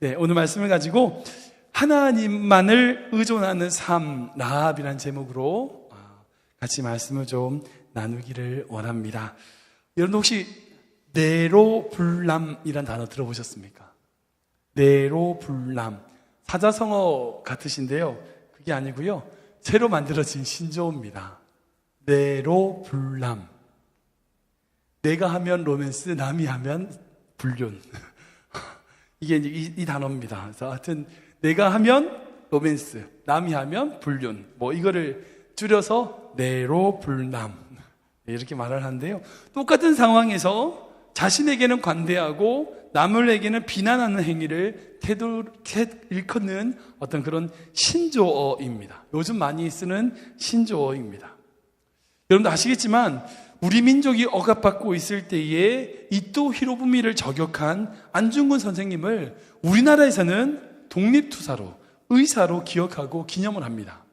네, 오늘 말씀을 가지고 하나님만을 의존하는 삶, 라합이라는 제목으로 같이 말씀을 좀 나누기를 원합니다. 여러분 혹시 네로불람이라는 단어 들어보셨습니까? 네로불람, 사자성어 같으신데요, 그게 아니고요, 새로 만들어진 신조어입니다. 네로불람. 내가 하면 로맨스, 남이 하면 불륜. 이게 이제 이 단어입니다. 그래서 하여튼 내가 하면 로맨스, 남이 하면 불륜, 뭐 이거를 줄여서 네로불남, 이렇게 말을 하는데요, 똑같은 상황에서 자신에게는 관대하고 남을에게는 비난하는 행위를 일컫는 어떤 그런 신조어입니다. 요즘 많이 쓰는 신조어입니다. 여러분도 아시겠지만 우리 민족이 억압받고 있을 때에 이토 히로부미를 저격한 안중근 선생님을 우리나라에서는 독립투사로, 의사로 기억하고 기념을 합니다.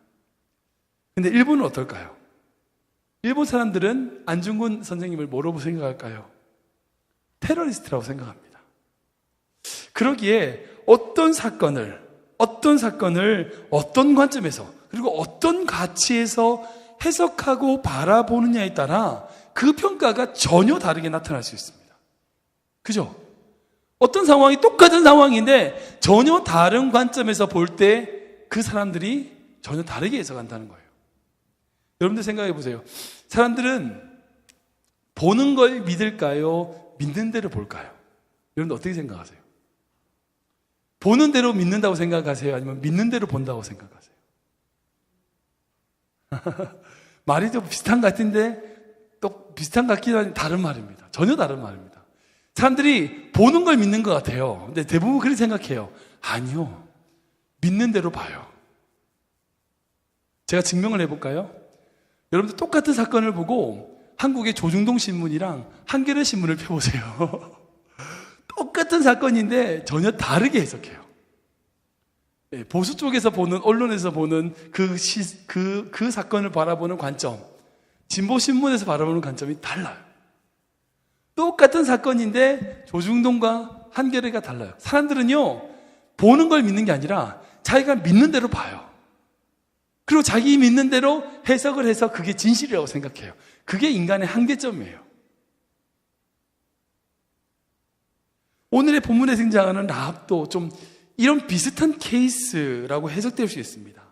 근데 일본은 어떨까요? 일본 사람들은 안중근 선생님을 뭐라고 생각할까요? 테러리스트라고 생각합니다. 그러기에 어떤 사건을 어떤 관점에서 그리고 어떤 가치에서 해석하고 바라보느냐에 따라 그 평가가 전혀 다르게 나타날 수 있습니다. 그죠? 어떤 상황이 똑같은 상황인데 전혀 다른 관점에서 볼 때 그 사람들이 전혀 다르게 해석한다는 거예요. 여러분들 생각해 보세요. 사람들은 보는 걸 믿을까요? 믿는 대로 볼까요? 여러분들 어떻게 생각하세요? 보는 대로 믿는다고 생각하세요? 아니면 믿는 대로 본다고 생각하세요? 말이 좀 비슷한 것 같은데 또 비슷한 것 같긴 한데 다른 말입니다. 전혀 다른 말입니다. 사람들이 보는 걸 믿는 것 같아요. 근데 대부분 그렇게 생각해요. 아니요, 믿는 대로 봐요. 제가 증명을 해볼까요? 여러분들 똑같은 사건을 보고 한국의 조중동 신문이랑 한겨레 신문을 펴보세요. 똑같은 사건인데 전혀 다르게 해석해요. 보수 쪽에서 보는, 언론에서 보는 그 사건을 바라보는 관점, 진보 신문에서 바라보는 관점이 달라요. 똑같은 사건인데 조중동과 한겨레가 달라요. 사람들은요, 보는 걸 믿는 게 아니라 자기가 믿는 대로 봐요. 그리고 자기 믿는 대로 해석을 해서 그게 진실이라고 생각해요. 그게 인간의 한계점이에요. 오늘의 본문에 등장하는 라합도 좀 이런 비슷한 케이스라고 해석될 수 있습니다.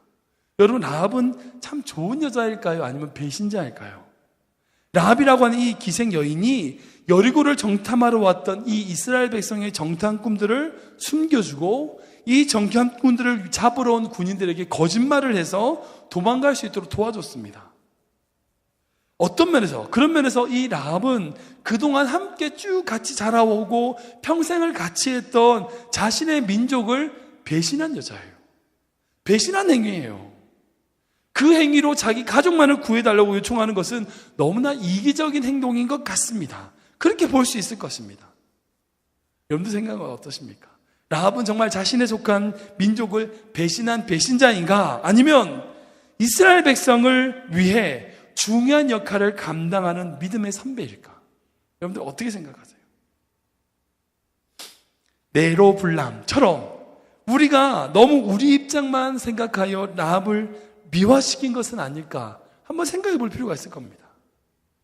여러분, 라합은 참 좋은 여자일까요? 아니면 배신자일까요? 라합이라고 하는 이 기생 여인이 여리고를 정탐하러 왔던 이 이스라엘 백성의 정탐꾼들을 숨겨주고 이 정탐꾼들을 잡으러 온 군인들에게 거짓말을 해서 도망갈 수 있도록 도와줬습니다. 어떤 면에서, 그런 면에서 이 라합은 그동안 함께 쭉 같이 자라오고 평생을 같이 했던 자신의 민족을 배신한 여자예요. 배신한 행위예요. 그 행위로 자기 가족만을 구해달라고 요청하는 것은 너무나 이기적인 행동인 것 같습니다. 그렇게 볼 수 있을 것입니다. 여러분들 생각은 어떠십니까? 라합은 정말 자신에 속한 민족을 배신한 배신자인가? 아니면 이스라엘 백성을 위해 중요한 역할을 감당하는 믿음의 선배일까? 여러분들 어떻게 생각하세요? 네로불람처럼 우리가 너무 우리 입장만 생각하여 라합을 미화시킨 것은 아닐까? 한번 생각해 볼 필요가 있을 겁니다.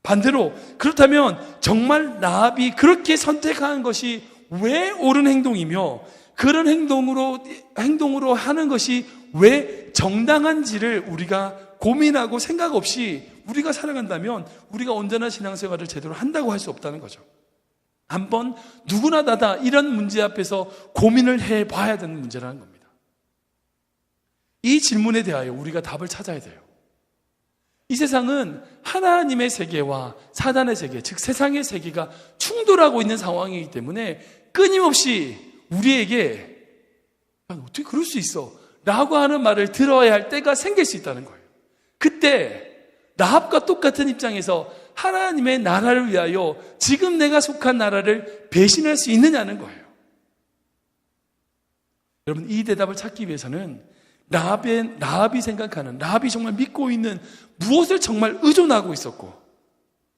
반대로 그렇다면 정말 라합이 그렇게 선택한 것이 왜 옳은 행동이며 그런 행동으로 하는 것이 왜 정당한지를 우리가 고민하고 생각 없이 우리가 살아간다면 우리가 온전한 신앙생활을 제대로 한다고 할 수 없다는 거죠. 한번 누구나 다다 이런 문제 앞에서 고민을 해봐야 되는 문제라는 겁니다. 이 질문에 대하여 우리가 답을 찾아야 돼요. 이 세상은 하나님의 세계와 사단의 세계, 즉 세상의 세계가 충돌하고 있는 상황이기 때문에 끊임없이 우리에게 어떻게 그럴 수 있어? 라고 하는 말을 들어야 할 때가 생길 수 있다는 거예요. 그때 라합과 똑같은 입장에서 하나님의 나라를 위하여 지금 내가 속한 나라를 배신할 수 있느냐는 거예요. 여러분, 이 대답을 찾기 위해서는 라합이 생각하는, 라합이 정말 믿고 있는 무엇을 정말 의존하고 있었고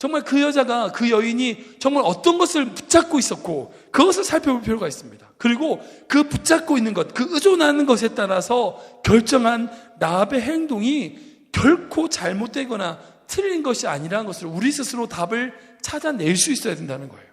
정말 그 여자가, 그 여인이 정말 어떤 것을 붙잡고 있었고 그것을 살펴볼 필요가 있습니다. 그리고 그 붙잡고 있는 것, 그 의존하는 것에 따라서 결정한 라합의 행동이 결코 잘못되거나 틀린 것이 아니라는 것을 우리 스스로 답을 찾아낼 수 있어야 된다는 거예요.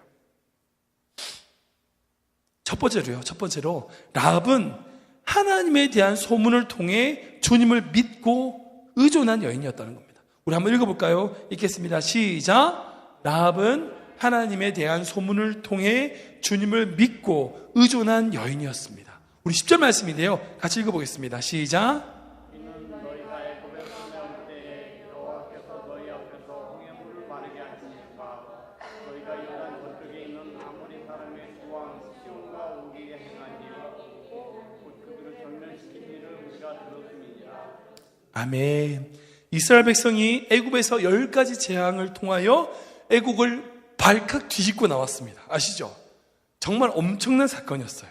첫 번째로 라합은 하나님에 대한 소문을 통해 주님을 믿고 의존한 여인이었다는 겁니다. 우리 한번 읽어볼까요? 읽겠습니다. 시작. 라합은 하나님에 대한 소문을 통해 주님을 믿고 의존한 여인이었습니다. 우리 10절 말씀인데요, 같이 읽어보겠습니다. 시작. 아멘. 이스라엘 백성이 애굽에서 10가지 재앙을 통하여 애국을 발칵 뒤집고 나왔습니다. 아시죠? 정말 엄청난 사건이었어요.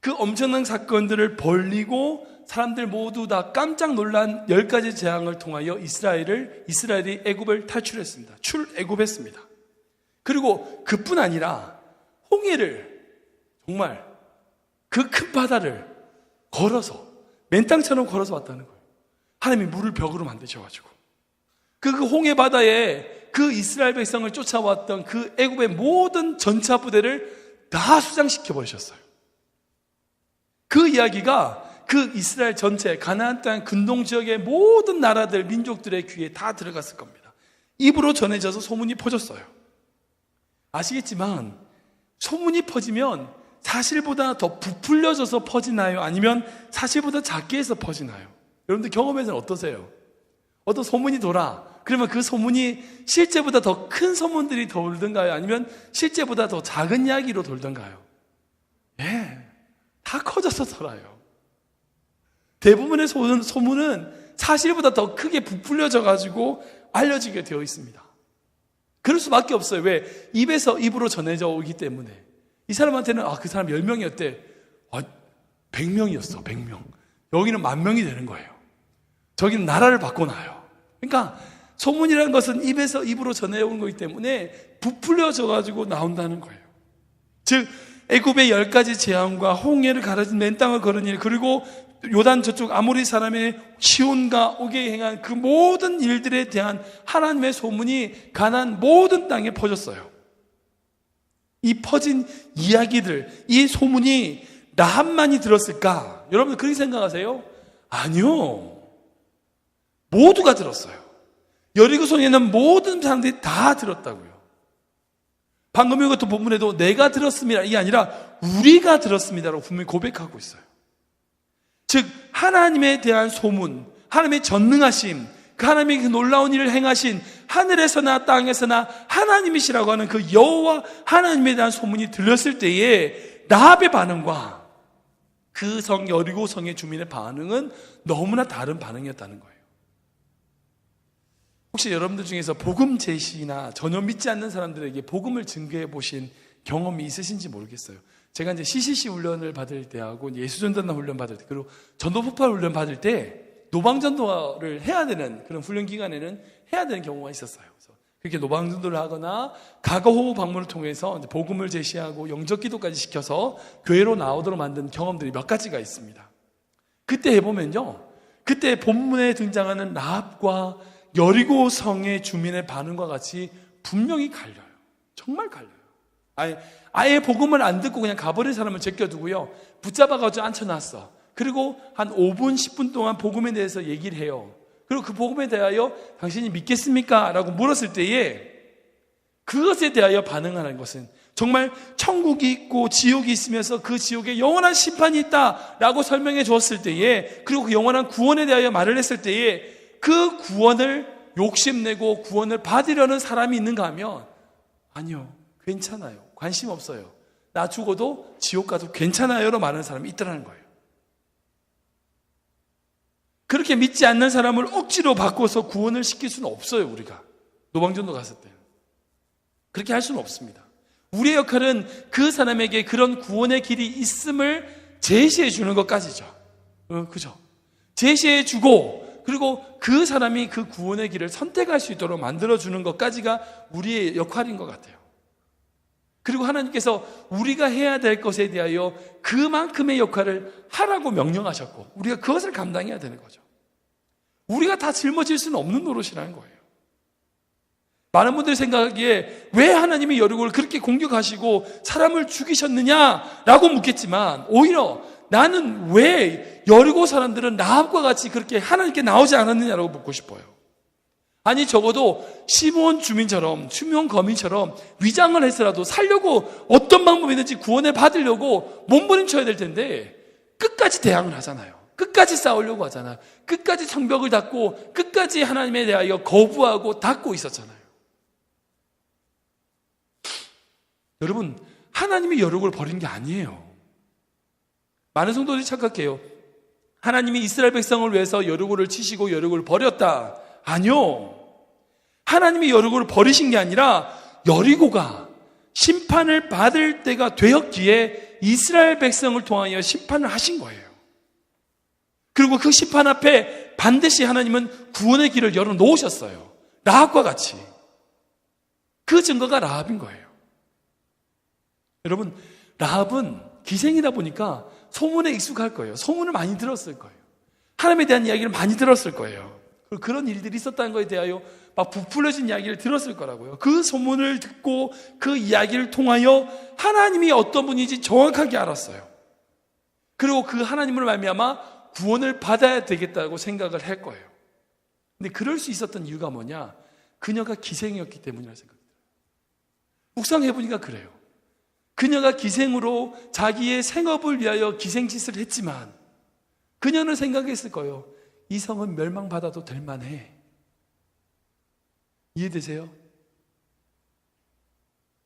그 엄청난 사건들을 벌리고 사람들 모두 다 깜짝 놀란 10가지 재앙을 통하여 이스라엘이 애굽을 탈출했습니다. 출애굽했습니다. 그리고 그뿐 아니라 홍해를, 정말 그 큰 바다를 걸어서 맨땅처럼 걸어서 왔다는 거예요. 하나님이 물을 벽으로 만드셔가지고 그 홍해 바다에 그 이스라엘 백성을 쫓아왔던 그 애굽의 모든 전차 부대를 다 수장시켜 버리셨어요. 그 이야기가 그 이스라엘 전체 가나안 땅 근동 지역의 모든 나라들, 민족들의 귀에 다 들어갔을 겁니다. 입으로 전해져서 소문이 퍼졌어요. 아시겠지만 소문이 퍼지면 사실보다 더 부풀려져서 퍼지나요? 아니면 사실보다 작게 해서 퍼지나요? 여러분들 경험에서는 어떠세요? 어떤 소문이 돌아. 그러면 그 소문이 실제보다 더 큰 소문들이 돌던가요? 아니면 실제보다 더 작은 이야기로 돌던가요? 예, 다 커져서 돌아요. 대부분의 소문은 사실보다 더 크게 부풀려져 가지고 알려지게 되어 있습니다. 그럴 수밖에 없어요. 왜? 입에서 입으로 전해져 오기 때문에. 이 사람한테는 그 사람 10명이었대. 100명이었어. 100명. 여기는 10,000명이 되는 거예요. 저기는 나라를 바꿔놔요. 그러니까 소문이라는 것은 입에서 입으로 전해온 거기 때문에 부풀려져 가지고 나온다는 거예요. 즉 애굽의 10가지 재앙과 홍해를 가르친 맨 땅을 걸은 일, 그리고 요단 저쪽 아모리 사람의 시온과 오게 행한 그 모든 일들에 대한 하나님의 소문이 가나안 모든 땅에 퍼졌어요. 이 퍼진 이야기들, 이 소문이 라합만이 들었을까? 여러분들 그렇게 생각하세요? 아니요. 모두가 들었어요. 여리고성에 있는 모든 사람들이 다 들었다고요. 방금 읽었던 본문에도 내가 들었습니다, 이게 아니라 우리가 들었습니다라고 분명히 고백하고 있어요. 즉 하나님에 대한 소문, 하나님의 전능하심, 그 하나님의 그 놀라운 일을 행하신 하늘에서나 땅에서나 하나님이시라고 하는 그 여호와 하나님에 대한 소문이 들렸을 때에 라합의 반응과 그 성 여리고성의 주민의 반응은 너무나 다른 반응이었다는 거예요. 혹시 여러분들 중에서 복음 제시나 전혀 믿지 않는 사람들에게 복음을 증거해 보신 경험이 있으신지 모르겠어요. 제가 이제 CCC 훈련을 받을 때하고 예수전도단 훈련 받을 때, 그리고 전도폭발 훈련 받을 때 노방전도를 해야 되는 그런 훈련 기간에는 해야 되는 경우가 있었어요. 그래서 그렇게 노방전도를 하거나 가거호흡 방문을 통해서 이제 복음을 제시하고 영접기도까지 시켜서 교회로 나오도록 만든 경험들이 몇 가지가 있습니다. 그때 해보면요, 그때 본문에 등장하는 라합과 여리고성의 주민의 반응과 같이 분명히 갈려요. 정말 갈려요. 아예 복음을 안 듣고 그냥 가버린 사람을 제껴두고요, 붙잡아가지고 앉혀놨어. 그리고 한 5분, 10분 동안 복음에 대해서 얘기를 해요. 그리고 그 복음에 대하여 당신이 믿겠습니까? 라고 물었을 때에 그것에 대하여 반응하는 것은 정말 천국이 있고 지옥이 있으면서 그 지옥에 영원한 심판이 있다라고 설명해 주었을 때에, 그리고 그 영원한 구원에 대하여 말을 했을 때에 그 구원을 욕심내고 구원을 받으려는 사람이 있는가 하면 아니요, 괜찮아요, 관심 없어요, 나 죽어도 지옥 가도 괜찮아요로 말하는 사람이 있더라는 거예요. 그렇게 믿지 않는 사람을 억지로 바꿔서 구원을 시킬 수는 없어요. 우리가 노방전도 갔을 때 그렇게 할 수는 없습니다. 우리의 역할은 그 사람에게 그런 구원의 길이 있음을 제시해 주는 것까지죠. 그죠? 제시해 주고 그리고 그 사람이 그 구원의 길을 선택할 수 있도록 만들어주는 것까지가 우리의 역할인 것 같아요. 그리고 하나님께서 우리가 해야 될 것에 대하여 그만큼의 역할을 하라고 명령하셨고 우리가 그것을 감당해야 되는 거죠. 우리가 다 짊어질 수는 없는 노릇이라는 거예요. 많은 분들이 생각하기에 왜 하나님이 여리고를 그렇게 공격하시고 사람을 죽이셨느냐라고 묻겠지만 오히려 나는 왜 여리고 사람들은 라합과 같이 그렇게 하나님께 나오지 않았느냐라고 묻고 싶어요. 아니 적어도 시므온 주민처럼 시므온 거민처럼 위장을 해서라도 살려고 어떤 방법이든지 구원을 받으려고 몸부림쳐야 될 텐데 끝까지 대항을 하잖아요. 끝까지 싸우려고 하잖아요. 끝까지 성벽을 닫고 끝까지 하나님에 대하여 거부하고 닫고 있었잖아요. 여러분, 하나님이 여리고를 버린 게 아니에요. 많은 성도들이 착각해요. 하나님이 이스라엘 백성을 위해서 여리고를 치시고 여리고를 버렸다. 아니요. 하나님이 여리고를 버리신 게 아니라 여리고가 심판을 받을 때가 되었기에 이스라엘 백성을 통하여 심판을 하신 거예요. 그리고 그 심판 앞에 반드시 하나님은 구원의 길을 열어놓으셨어요. 라합과 같이. 그 증거가 라합인 거예요. 여러분, 라합은 기생이다 보니까 소문에 익숙할 거예요. 소문을 많이 들었을 거예요. 하나님에 대한 이야기를 많이 들었을 거예요. 그리고 그런 일들이 있었다는 것에 대하여 막 부풀려진 이야기를 들었을 거라고요. 그 소문을 듣고 그 이야기를 통하여 하나님이 어떤 분인지 정확하게 알았어요. 그리고 그 하나님을 말미암아 구원을 받아야 되겠다고 생각을 할 거예요. 근데 그럴 수 있었던 이유가 뭐냐? 그녀가 기생이었기 때문이라고 생각해요. 묵상해보니까 그래요. 그녀가 기생으로 자기의 생업을 위하여 기생짓을 했지만 그녀는 생각했을 거예요. 이 성은 멸망받아도 될 만해. 이해되세요?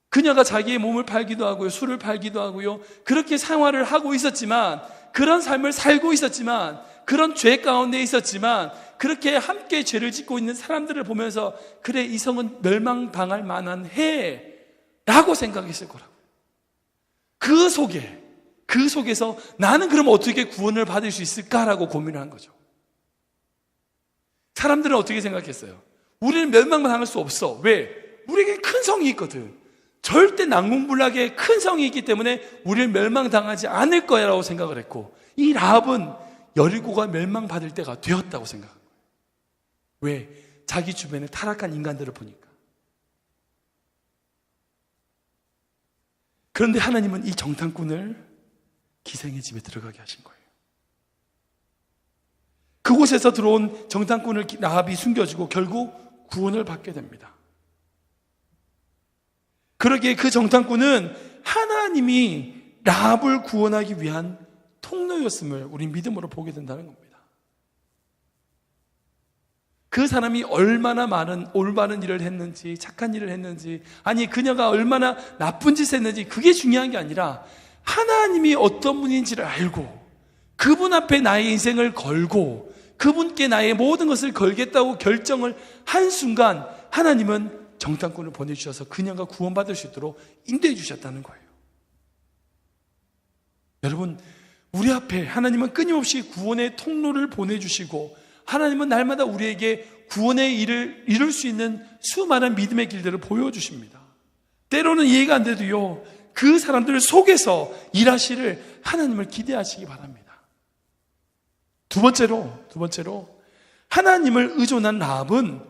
그녀가 자기의 몸을 팔기도 하고요, 술을 팔기도 하고요, 그렇게 생활을 하고 있었지만, 그런 삶을 살고 있었지만, 그런 죄 가운데 있었지만, 그렇게 함께 죄를 짓고 있는 사람들을 보면서 그래, 이 성은 멸망당할 만한 해 라고 생각했을 거라고. 그 속에서 나는 그럼 어떻게 구원을 받을 수 있을까라고 고민을 한 거죠. 사람들은 어떻게 생각했어요? 우리는 멸망당할 수 없어. 왜? 우리에게 큰 성이 있거든. 절대 난공불락의 큰 성이 있기 때문에 우리를 멸망당하지 않을 거야 라고 생각을 했고, 이 라합은 여리고가 멸망받을 때가 되었다고 생각한 거예요. 왜? 자기 주변에 타락한 인간들을 보니까. 그런데 하나님은 이 정탐꾼을 기생의 집에 들어가게 하신 거예요. 그곳에서 들어온 정탐꾼을 라합이 숨겨주고 결국 구원을 받게 됩니다. 그러기에 그 정탐꾼은 하나님이 라합을 구원하기 위한 통로였음을 우리 믿음으로 보게 된다는 겁니다. 그 사람이 얼마나 많은 올바른 일을 했는지, 착한 일을 했는지, 아니 그녀가 얼마나 나쁜 짓을 했는지 그게 중요한 게 아니라 하나님이 어떤 분인지를 알고 그분 앞에 나의 인생을 걸고 그분께 나의 모든 것을 걸겠다고 결정을 한 순간 하나님은 정탐꾼을 보내주셔서 그녀가 구원받을 수 있도록 인도해 주셨다는 거예요. 여러분, 우리 앞에 하나님은 끊임없이 구원의 통로를 보내주시고 하나님은 날마다 우리에게 구원의 일을 이룰 수 있는 수많은 믿음의 길들을 보여주십니다. 때로는 이해가 안 돼도요, 그 사람들 속에서 일하시를 하나님을 기대하시기 바랍니다. 두 번째로 하나님을 의존한 라합은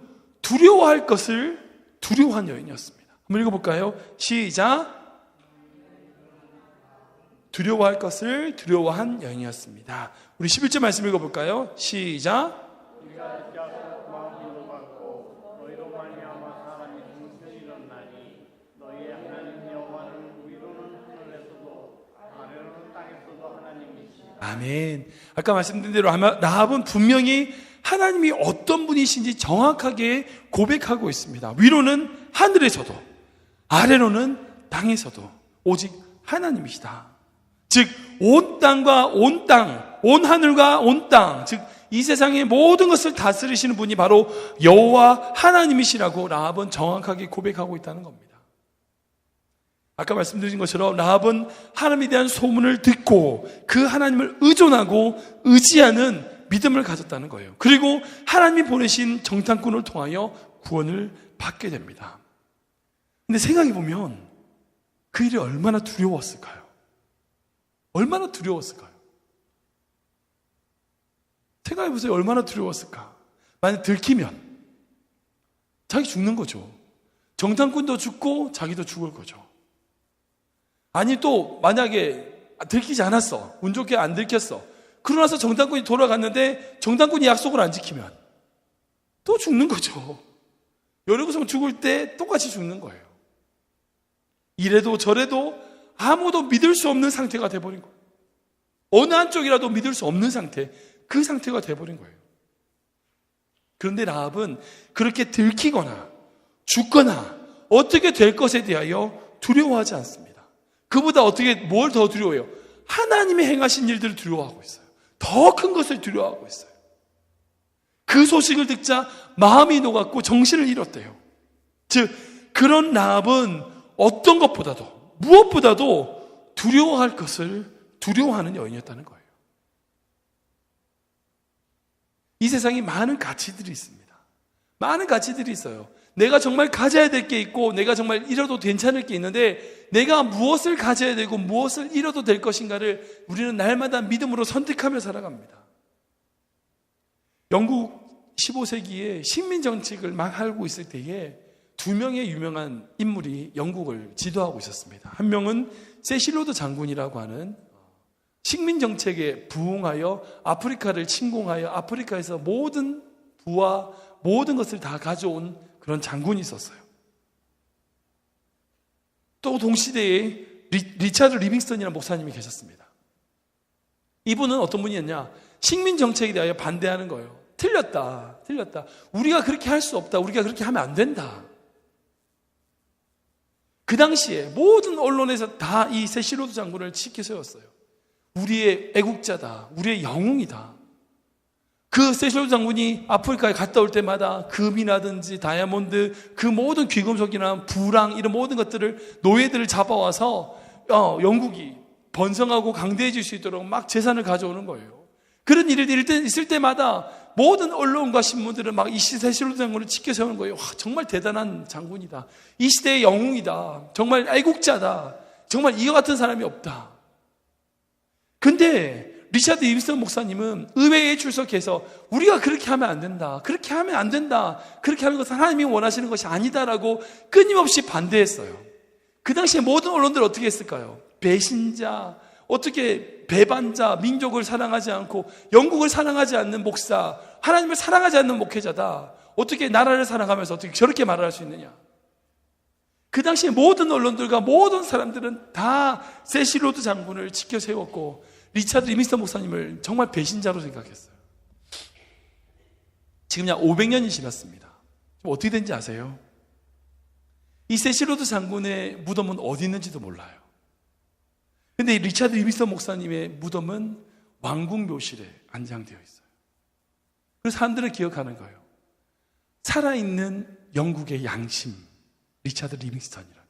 두려워할 것을 두려워한 여인이었습니다. 한번 읽어볼까요? 시작. 두려워할 것을 두려워한 여인이었습니다. 우리 11절 말씀 읽어볼까요? 시작. 아멘. 아까 말씀드린 대로 라합은 분명히 하나님이 어떤 분이신지 정확하게 고백하고 있습니다. 위로는 하늘에서도 아래로는 땅에서도 오직 하나님이시다. 즉 온 땅과 온 땅, 온 하늘과 온 땅, 즉 이 세상의 모든 것을 다스리시는 분이 바로 여호와 하나님이시라고 라합은 정확하게 고백하고 있다는 겁니다. 아까 말씀드린 것처럼 라합은 하나님에 대한 소문을 듣고 그 하나님을 의존하고 의지하는 믿음을 가졌다는 거예요. 그리고 하나님이 보내신 정탐꾼을 통하여 구원을 받게 됩니다. 근데 생각해보면 그 일이 얼마나 두려웠을까요? 얼마나 두려웠을까요? 생각해보세요. 얼마나 두려웠을까? 만약 들키면 자기 죽는 거죠. 정탐꾼도 죽고 자기도 죽을 거죠. 아니 또 만약에 들키지 않았어. 운 좋게 안 들켰어. 그러고 나서 정탐꾼이 돌아갔는데 정탐꾼이 약속을 안 지키면 또 죽는 거죠. 여리고성 죽을 때 똑같이 죽는 거예요. 이래도 저래도 아무도 믿을 수 없는 상태가 돼버린 거예요. 어느 한쪽이라도 믿을 수 없는 상태, 그 상태가 돼버린 거예요. 그런데 라합은 그렇게 들키거나 죽거나 어떻게 될 것에 대하여 두려워하지 않습니다. 그보다 뭘 더 두려워해요? 하나님이 행하신 일들을 두려워하고 있어요. 더 큰 것을 두려워하고 있어요. 그 소식을 듣자 마음이 녹았고 정신을 잃었대요. 즉 그런 라합은 어떤 것보다도 무엇보다도 두려워할 것을 두려워하는 여인이었다는 거예요. 이 세상에 많은 가치들이 있습니다. 많은 가치들이 있어요. 내가 정말 가져야 될 게 있고 내가 정말 잃어도 괜찮을 게 있는데 내가 무엇을 가져야 되고 무엇을 잃어도 될 것인가를 우리는 날마다 믿음으로 선택하며 살아갑니다. 영국 15세기에 식민정책을 막 하고 있을 때에 두 명의 유명한 인물이 영국을 지도하고 있었습니다. 한 명은 세실로드 장군이라고 하는 식민정책에 부응하여 아프리카를 침공하여 아프리카에서 모든 부와 모든 것을 다 가져온 그런 장군이 있었어요. 또 동시대에 리차드 리빙스턴이라는 목사님이 계셨습니다. 이분은 어떤 분이었냐? 식민정책에 대하여 반대하는 거예요. 틀렸다. 우리가 그렇게 할 수 없다. 우리가 그렇게 하면 안 된다. 그 당시에 모든 언론에서 다 이 세실로드 장군을 지켜 세웠어요. 우리의 애국자다. 우리의 영웅이다. 그 세실로드 장군이 아프리카에 갔다 올 때마다 금이라든지 다이아몬드, 그 모든 귀금속이나 부랑 이런 모든 것들을 노예들을 잡아와서 영국이 번성하고 강대해질 수 있도록 막 재산을 가져오는 거예요. 그런 일이 있을 때마다 모든 언론과 신문들은 막 이 세실로드 장군을 지켜 세우는 거예요. 와, 정말 대단한 장군이다. 이 시대의 영웅이다. 정말 애국자다. 정말 이와 같은 사람이 없다. 근데 리차드 리빙스턴 목사님은 의회에 출석해서 우리가 그렇게 하면 안 된다. 그렇게 하면 안 된다. 그렇게 하는 것은 하나님이 원하시는 것이 아니다라고 끊임없이 반대했어요. 그 당시에 모든 언론들은 어떻게 했을까요? 배신자, 어떻게 배반자, 민족을 사랑하지 않고 영국을 사랑하지 않는 목사, 하나님을 사랑하지 않는 목회자다. 어떻게 나라를 사랑하면서 어떻게 저렇게 말할 수 있느냐? 그 당시에 모든 언론들과 모든 사람들은 다 세실로드 장군을 지켜 세웠고 리차드 리빙스턴 목사님을 정말 배신자로 생각했어요. 지금 약 500년이 지났습니다. 어떻게 된지 아세요? 이 세실로드 장군의 무덤은 어디 있는지도 몰라요. 근데 리차드 리빙스턴 목사님의 무덤은 왕궁 묘실에 안장되어 있어요. 그래서 사람들은 기억하는 거예요. 살아있는 영국의 양심, 리차드 리빙스턴이라는 거예요.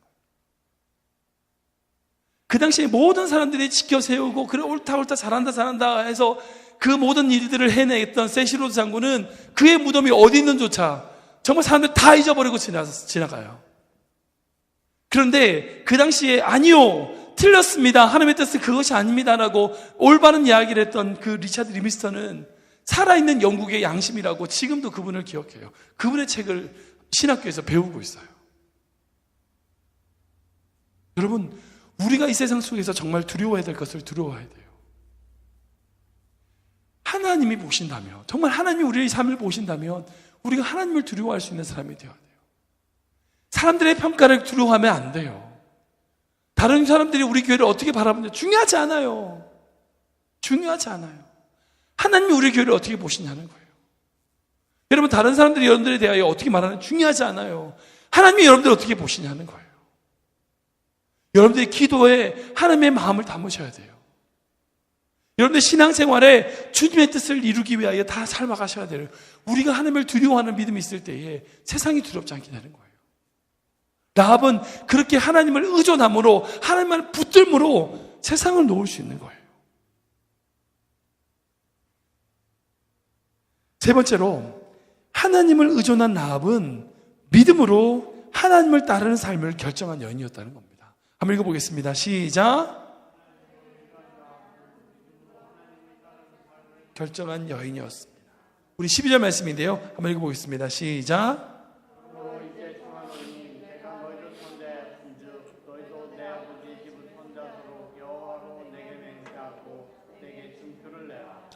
그 당시에 모든 사람들이 지켜 세우고 그래 옳다 잘한다 해서 그 모든 일들을 해냈던 세실로드 장군은 그의 무덤이 어디 있는조차 정말 사람들 다 잊어버리고 지나가요. 그런데 그 당시에 아니요, 틀렸습니다. 하나님의 뜻은 그것이 아닙니다라고 올바른 이야기를 했던 그 리차드 리빙스턴은 살아있는 영국의 양심이라고 지금도 그분을 기억해요. 그분의 책을 신학교에서 배우고 있어요. 여러분, 우리가 이 세상 속에서 정말 두려워해야 될 것을 두려워해야 돼요. 하나님이 보신다면, 정말 하나님이 우리의 삶을 보신다면 우리가 하나님을 두려워할 수 있는 사람이 되어야 돼요. 사람들의 평가를 두려워하면 안 돼요. 다른 사람들이 우리 교회를 어떻게 바라보는지 중요하지 않아요. 중요하지 않아요. 하나님이 우리 교회를 어떻게 보시냐는 거예요. 여러분, 다른 사람들이 여러분들에 대하여 어떻게 말하는지 중요하지 않아요. 하나님이 여러분들을 어떻게 보시냐는 거예요. 여러분들의 기도에 하나님의 마음을 담으셔야 돼요. 여러분들 신앙생활에 주님의 뜻을 이루기 위하여 다 살아가셔야 돼요. 우리가 하나님을 두려워하는 믿음이 있을 때에 세상이 두렵지 않게 되는 거예요. 라합은 그렇게 하나님을 의존함으로, 하나님을 붙들므로 세상을 놓을 수 있는 거예요. 세 번째로 하나님을 의존한 라합은 믿음으로 하나님을 따르는 삶을 결정한 여인이었다는 겁니다. 한번 읽어보겠습니다. 시작. 결정한 여인이었습니다. 우리 12절 말씀인데요. 한번 읽어보겠습니다. 시작.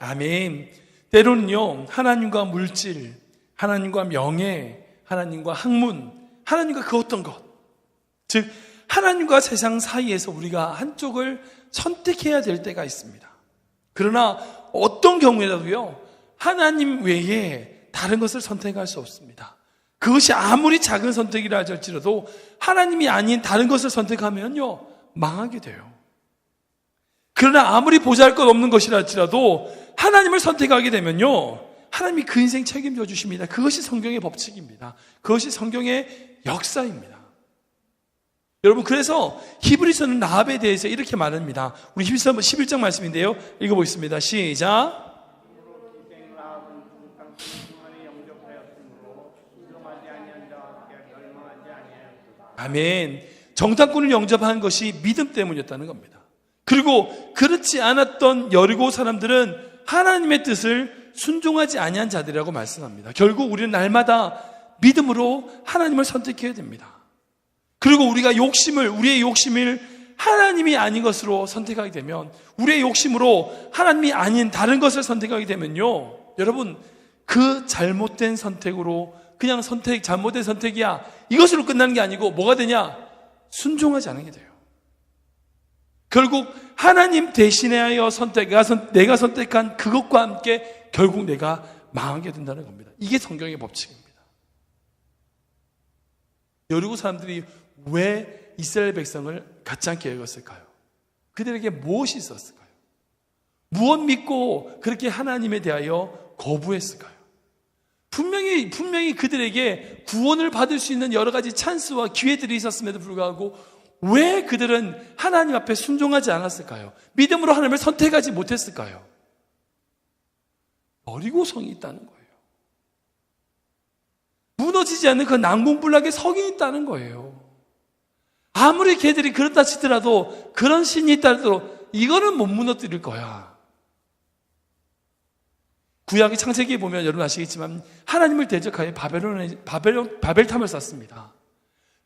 아멘. 때로는요, 하나님과 물질, 하나님과 명예, 하나님과 학문, 하나님과 그 어떤 것, 즉 하나님과 세상 사이에서 우리가 한쪽을 선택해야 될 때가 있습니다. 그러나 어떤 경우에라도요, 하나님 외에 다른 것을 선택할 수 없습니다. 그것이 아무리 작은 선택이라 할지라도 하나님이 아닌 다른 것을 선택하면요, 망하게 돼요. 그러나 아무리 보잘것없는 것이라 할지라도 하나님을 선택하게 되면요, 하나님이 그 인생 책임져 주십니다. 그것이 성경의 법칙입니다. 그것이 성경의 역사입니다. 여러분, 그래서 히브리서는 라합에 대해서 이렇게 말합니다. 우리 11장 말씀인데요, 읽어보겠습니다. 시작. 아멘. 정탐꾼을 영접한 것이 믿음 때문이었다는 겁니다. 그리고 그렇지 않았던 여리고 사람들은 하나님의 뜻을 순종하지 아니한 자들이라고 말씀합니다. 결국 우리는 날마다 믿음으로 하나님을 선택해야 됩니다. 그리고 우리의 욕심을 하나님이 아닌 것으로 선택하게 되면, 우리의 욕심으로 하나님이 아닌 다른 것을 선택하게 되면요, 여러분, 그 잘못된 선택으로 그냥 잘못된 선택이야, 이것으로 끝나는 게 아니고 뭐가 되냐? 순종하지 않은 게 돼요. 결국 하나님 대신하여 내가 선택한 그것과 함께 결국 내가 망하게 된다는 겁니다. 이게 성경의 법칙입니다. 여리고 사람들이 왜 이스라엘 백성을 갖지 않게 여겼을까요? 그들에게 무엇이 있었을까요? 무엇 믿고 그렇게 하나님에 대하여 거부했을까요? 분명히 그들에게 구원을 받을 수 있는 여러 가지 찬스와 기회들이 있었음에도 불구하고 왜 그들은 하나님 앞에 순종하지 않았을까요? 믿음으로 하나님을 선택하지 못했을까요? 여리고성이 있다는 거예요. 무너지지 않는 그 난공불락의 성이 있다는 거예요. 아무리 걔들이 그렇다 치더라도, 그런 신이 있다 하더라도 이거는 못 무너뜨릴 거야. 구약의 창세기에 보면 여러분 아시겠지만 하나님을 대적하여 바벨탑을 쌓습니다.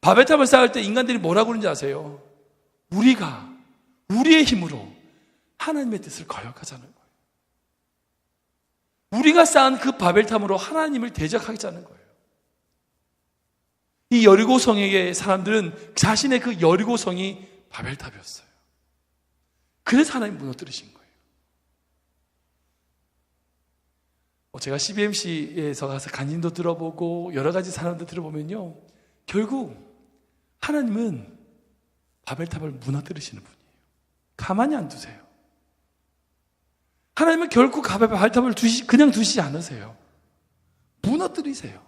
바벨탑을 쌓을 때 인간들이 뭐라고 그러는지 아세요? 우리의 힘으로 하나님의 뜻을 거역하자는 거예요. 우리가 쌓은 그 바벨탑으로 하나님을 대적하자는 거예요. 이 여리고성의 사람들은 자신의 그 여리고성이 바벨탑이었어요. 그래서 하나님 무너뜨리신 거예요. 제가 CBMC에서 가서 간증도 들어보고 여러 가지 사람들 들어보면요, 결국 하나님은 바벨탑을 무너뜨리시는 분이에요. 가만히 안 두세요. 하나님은 결코 바벨탑을 그냥 두시지 않으세요. 무너뜨리세요.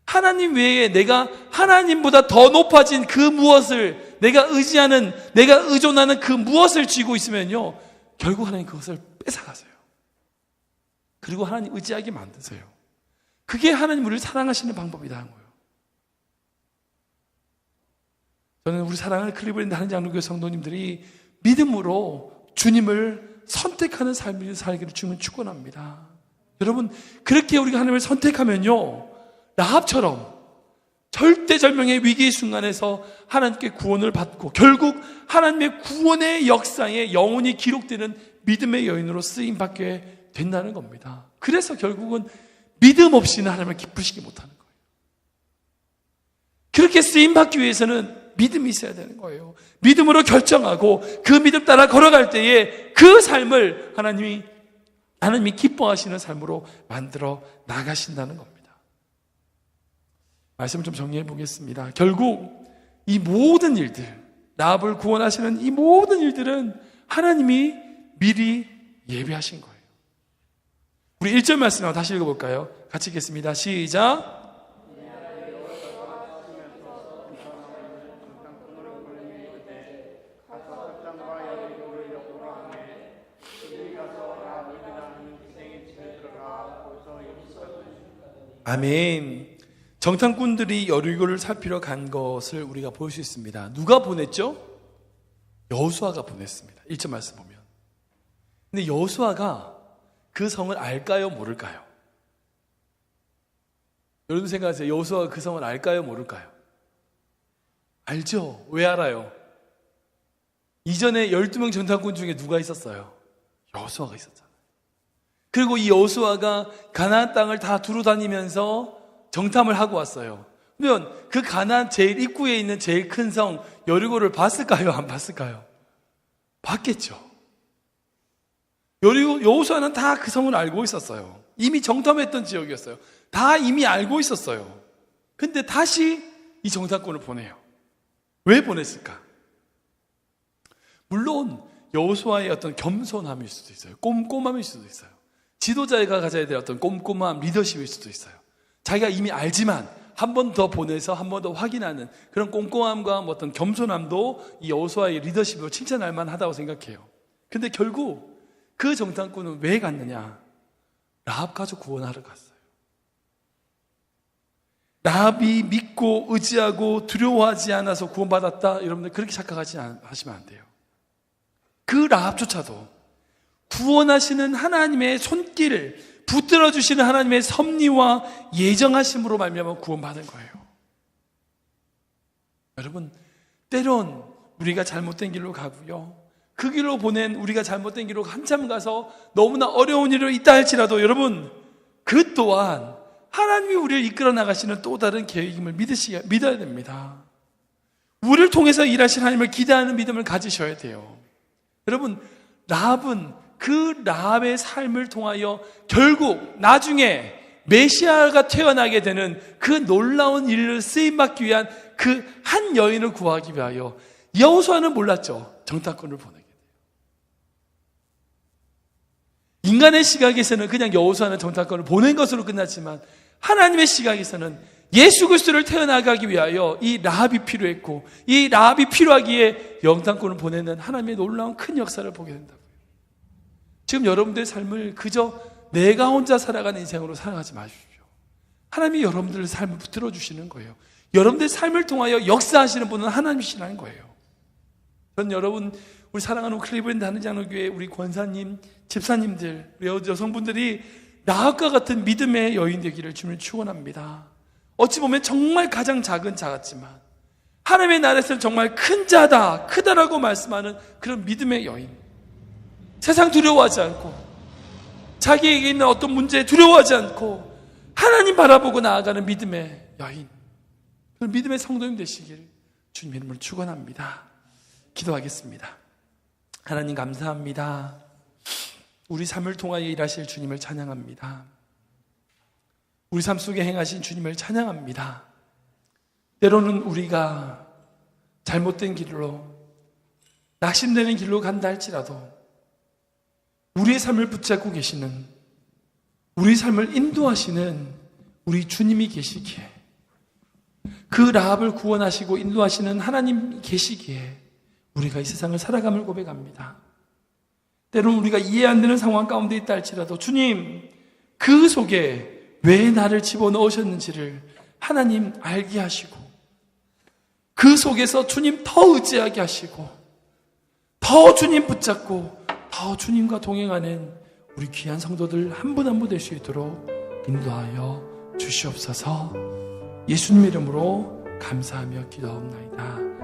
하나님 외에 내가 하나님보다 더 높아진 그 무엇을, 내가 의존하는 그 무엇을 쥐고 있으면요, 결국 하나님 그것을 뺏어가세요. 그리고 하나님 의지하게 만드세요. 그게 하나님 우리를 사랑하시는 방법이라는 거예요. 저는 우리 사랑하는 클리브랜드 한장로교회 성도님들이 믿음으로 주님을 선택하는 삶을 살기를 주님은 축원합니다. 여러분, 그렇게 우리가 하나님을 선택하면요, 라합처럼 절대절명의 위기의 순간에서 하나님께 구원을 받고 결국 하나님의 구원의 역사에 영원히 기록되는 믿음의 여인으로 쓰임받게 된다는 겁니다. 그래서 결국은 믿음 없이는 하나님을 기쁘시게 못하는 거예요. 그렇게 쓰임받기 위해서는 믿음이 있어야 되는 거예요. 믿음으로 결정하고 그 믿음 따라 걸어갈 때에 그 삶을 하나님이 기뻐하시는 삶으로 만들어 나가신다는 겁니다. 말씀을 좀 정리해 보겠습니다. 결국 이 모든 일들, 라합을 구원하시는 이 모든 일들은 하나님이 미리 예비하신 거예요. 우리 1절 말씀 한번 다시 읽어볼까요? 같이 읽겠습니다. 시작. 아멘. 정탐꾼들이 여리고를 살피러 간 것을 우리가 볼 수 있습니다. 누가 보냈죠? 여호수아가 보냈습니다. 1절 말씀 보면. 근데 여호수아가 그 성을 알까요? 모를까요? 여러분 생각하세요. 여호수아가 그 성을 알까요? 모를까요? 알죠. 왜 알아요? 이전에 12명 정탐꾼 중에 누가 있었어요? 여호수아가 있었잖아요. 그리고 이 여호수아가 가나안 땅을 다 두루 다니면서 정탐을 하고 왔어요. 그러면 그 가나안 제일 입구에 있는 제일 큰 성 여리고를 봤을까요? 안 봤을까요? 봤겠죠. 여호수아는 다 그 성을 알고 있었어요. 이미 정탐했던 지역이었어요. 다 이미 알고 있었어요. 근데 다시 이 정탐꾼을 보내요. 왜 보냈을까? 물론 여호수아의 어떤 겸손함일 수도 있어요. 꼼꼼함일 수도 있어요. 지도자가 가져야 될 어떤 꼼꼼함, 리더십일 수도 있어요. 자기가 이미 알지만 한 번 더 보내서 한 번 더 확인하는 그런 꼼꼼함과 어떤 겸손함도 이 여호수아의 리더십으로 칭찬할 만하다고 생각해요. 근데 결국 그 정탐꾼은 왜 갔느냐? 라합 가족 구원하러 갔어요. 라합이 믿고 의지하고 두려워하지 않아서 구원받았다? 여러분들 그렇게 하시면 안 돼요. 그 라합조차도 구원하시는 하나님의 손길을 붙들어 주시는 하나님의 섭리와 예정하심으로 말미암아 구원받은 거예요. 여러분, 때론 우리가 잘못된 길로 가고요. 그 길로 보낸 우리가 잘못된 길로 한참 가서 너무나 어려운 일이 있다 할지라도 여러분, 그 또한 하나님이 우리를 이끌어 나가시는 또 다른 계획임을 믿어야 됩니다. 우리를 통해서 일하신 하나님을 기대하는 믿음을 가지셔야 돼요. 여러분, 라합은 그 라합의 삶을 통하여 결국 나중에 메시아가 태어나게 되는 그 놀라운 일을 쓰임받기 위한 그 한 여인을 구하기 위하여 여호수아는 몰랐죠. 정탐꾼을 보내게 돼요. 인간의 시각에서는 그냥 여호수아는 정탐꾼을 보낸 것으로 끝났지만 하나님의 시각에서는 예수 그리스도를 태어나가기 위하여 이 라합이 필요했고 이 라합이 필요하기에 정탐꾼을 보내는 하나님의 놀라운 큰 역사를 보게 된다고요. 지금 여러분들의 삶을 그저 내가 혼자 살아가는 인생으로 살아가지 마십시오. 하나님이 여러분들의 삶을 붙들어 주시는 거예요. 여러분들의 삶을 통하여 역사하시는 분은 하나님이시라는 거예요. 저는 여러분, 우리 사랑하는 클리브랜드 한인장로교회 우리 권사님, 집사님들, 우리 여성분들이 라합과 같은 믿음의 여인 되기를 주님을 축원합니다. 어찌 보면 정말 가장 작은 자 같지만 하나님의 나라에서는 정말 큰 자다, 크다라고 말씀하는 그런 믿음의 여인. 세상 두려워하지 않고 자기에게 있는 어떤 문제에 두려워하지 않고 하나님 바라보고 나아가는 믿음의 여인, 그 믿음의 성도님 되시길 주님 이름으로 축원합니다. 기도하겠습니다. 하나님 감사합니다. 우리 삶을 통하여 일하실 주님을 찬양합니다. 우리 삶 속에 행하신 주님을 찬양합니다. 때로는 우리가 잘못된 길로 낙심되는 길로 간다 할지라도 우리의 삶을 붙잡고 계시는, 우리 삶을 인도하시는 우리 주님이 계시기에, 그 라합을 구원하시고 인도하시는 하나님 계시기에 우리가 이 세상을 살아감을 고백합니다. 때로는 우리가 이해 안 되는 상황 가운데 있다 할지라도 주님, 그 속에 왜 나를 집어넣으셨는지를 하나님 알게 하시고 그 속에서 주님 더 의지하게 하시고 더 주님 붙잡고 더 주님과 동행하는 우리 귀한 성도들 한 분 한 분 될 수 있도록 인도하여 주시옵소서. 예수님 이름으로 감사하며 기도하옵나이다.